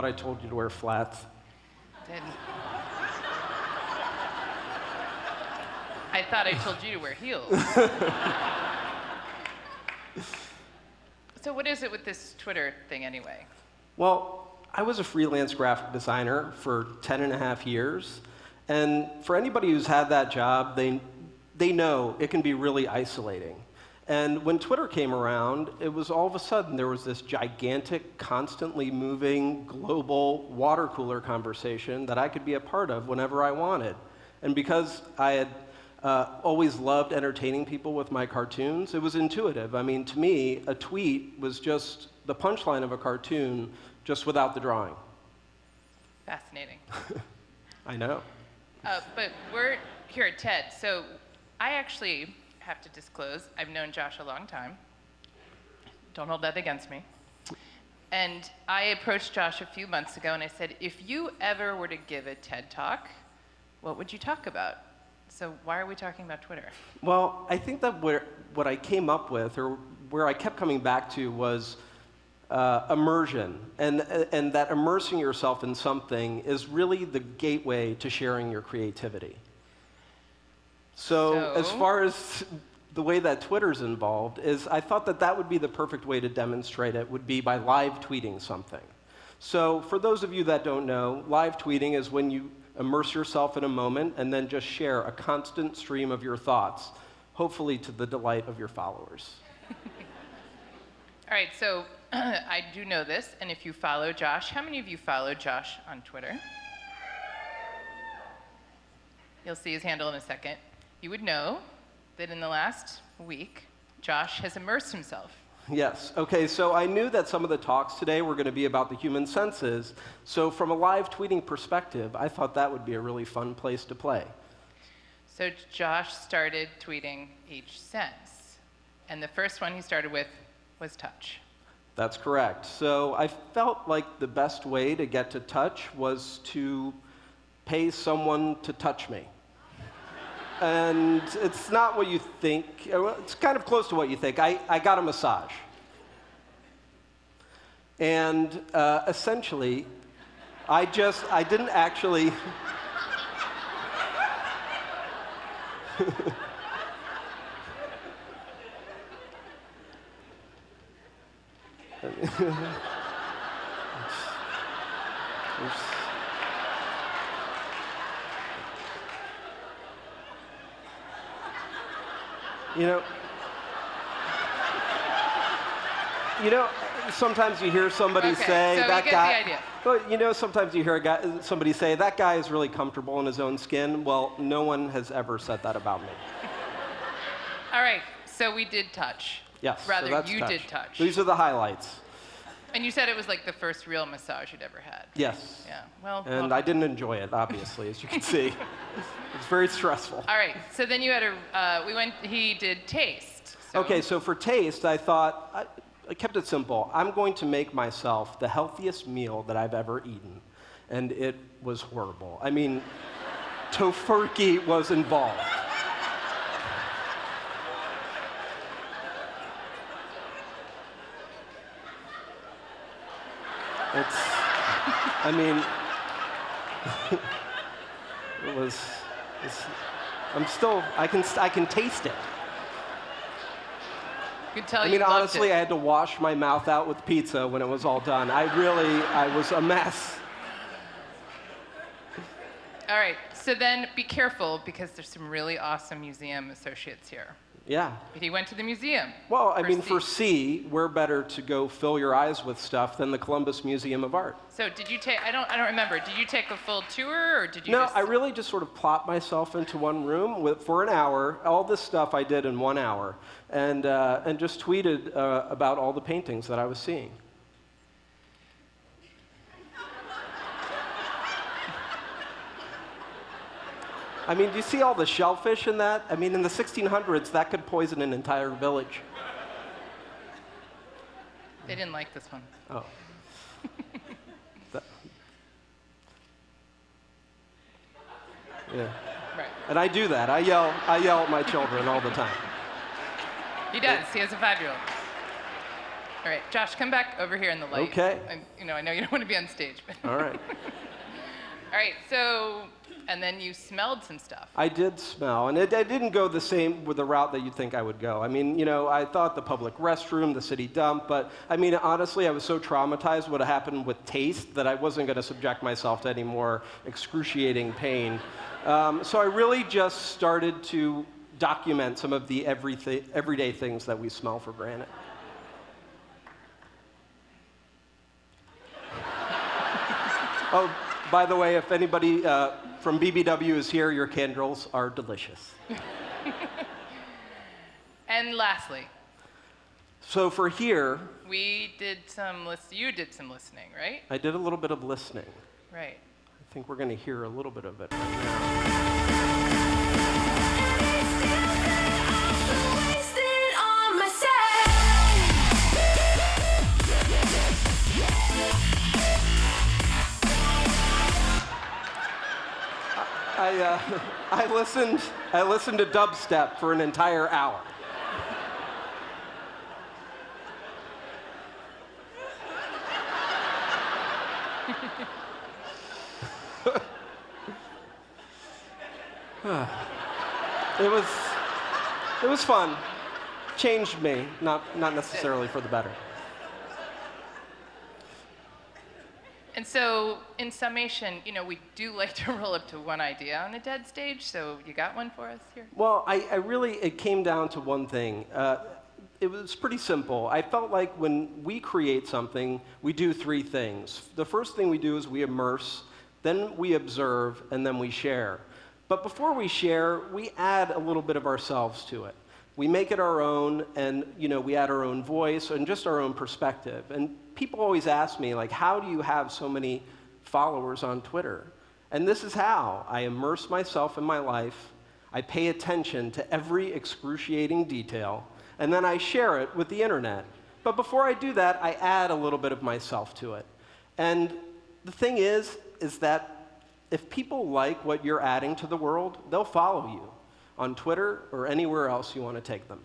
thought I told you to wear flats. Didn't. I thought I told you to wear heels. So what is it with this Twitter thing anyway? Well, I was a freelance graphic designer for 10.5 years. And for anybody who's had that job, they know it can be really isolating. And when Twitter came around, it was all of a sudden there was this gigantic, constantly moving, global water cooler conversation that I could be a part of whenever I wanted. And because I had always loved entertaining people with my cartoons, it was intuitive. I mean, to me, a tweet was just the punchline of a cartoon, just without the drawing. Fascinating. I know. But we're here at TED, so I actually have to disclose, I've known Josh a long time. Don't hold that against me. And I approached Josh a few months ago and I said, if you ever were to give a TED Talk, what would you talk about? So why are we talking about Twitter? Well, I think that what I came up with, or where I kept coming back to, was immersion. And that immersing yourself in something is really the gateway to sharing your creativity. So as far as the way that Twitter's involved, is I thought that that would be the perfect way to demonstrate it, would be by live tweeting something. So for those of you that don't know, live tweeting is when you immerse yourself in a moment and then just share a constant stream of your thoughts, hopefully to the delight of your followers. All right, so I do know this, and if you follow Josh, how many of you follow Josh on Twitter? You'll see his handle in a second. You would know that in the last week, Josh has immersed himself. Yes. Okay, so I knew that some of the talks today were going to be about the human senses. So from a live tweeting perspective, I thought that would be a really fun place to play. So Josh started tweeting each sense. And the first one he started with was touch. That's correct. So I felt like the best way to get to touch was to pay someone to touch me. And it's not what you think. It's kind of close to what you think. I got a massage. And essentially, I didn't actually... You know, sometimes you hear somebody say, so that you get guy... the idea. Well, sometimes you hear somebody say, that guy is really comfortable in his own skin. Well, no one has ever said that about me. All right, so we did touch. Yes, Rather, so that's you touch. did touch. These are the highlights. And you said it was like the first real massage you'd ever had. Yes. Yeah, well... And I didn't enjoy it, obviously, as you can see. It's very stressful. All right, so then you had he did taste. So. Okay, so for taste, I thought, I kept it simple. I'm going to make myself the healthiest meal that I've ever eaten. And it was horrible. I mean, tofurkey was involved. I can taste it. You could tell honestly, I had to wash my mouth out with pizza when it was all done. I was a mess. All right, so then be careful because there's some really awesome museum associates here. Yeah. But he went to the museum. Well, for C, we're better to go fill your eyes with stuff than the Columbus Museum of Art. So did you take, I don't remember, did you take a full tour or did you No, I really just sort of plopped myself into one room for an hour. All this stuff I did in 1 hour and just tweeted about all the paintings that I was seeing. Do you see all the shellfish in that? In the 1600s, that could poison an entire village. They didn't like this one. Oh. Yeah. Right. And I do that. I yell at my children all the time. He does. He has a 5-year-old. All right, Josh, come back over here in the light. Okay. I know you don't want to be on stage, but. All right. All right, so, and then you smelled some stuff. I did smell, and I didn't go the same with the route that you'd think I would go. I mean, I thought the public restroom, the city dump, but I mean, honestly, I was so traumatized what happened with taste that I wasn't going to subject myself to any more excruciating pain. So I really just started to document some of the everyday things that we smell for granted. Oh, by the way, if anybody from BBW is here, your candles are delicious. And lastly. So for here. You did some listening, right? I did a little bit of listening. Right. I think we're going to hear a little bit of it right now. I listened to dubstep for an entire hour. It was fun. Changed me, not necessarily for the better. And so, in summation, we do like to roll up to one idea on a TED stage, so you got one for us here? Well, it came down to one thing. It was pretty simple. I felt like when we create something, we do three things. The first thing we do is we immerse, then we observe, and then we share. But before we share, we add a little bit of ourselves to it. We make it our own, and we add our own voice and just our own perspective. And people always ask me, like, how do you have so many followers on Twitter? And this is how. I immerse myself in my life, I pay attention to every excruciating detail, and then I share it with the internet. But before I do that, I add a little bit of myself to it. And the thing is that if people like what you're adding to the world, they'll follow you on Twitter or anywhere else you want to take them.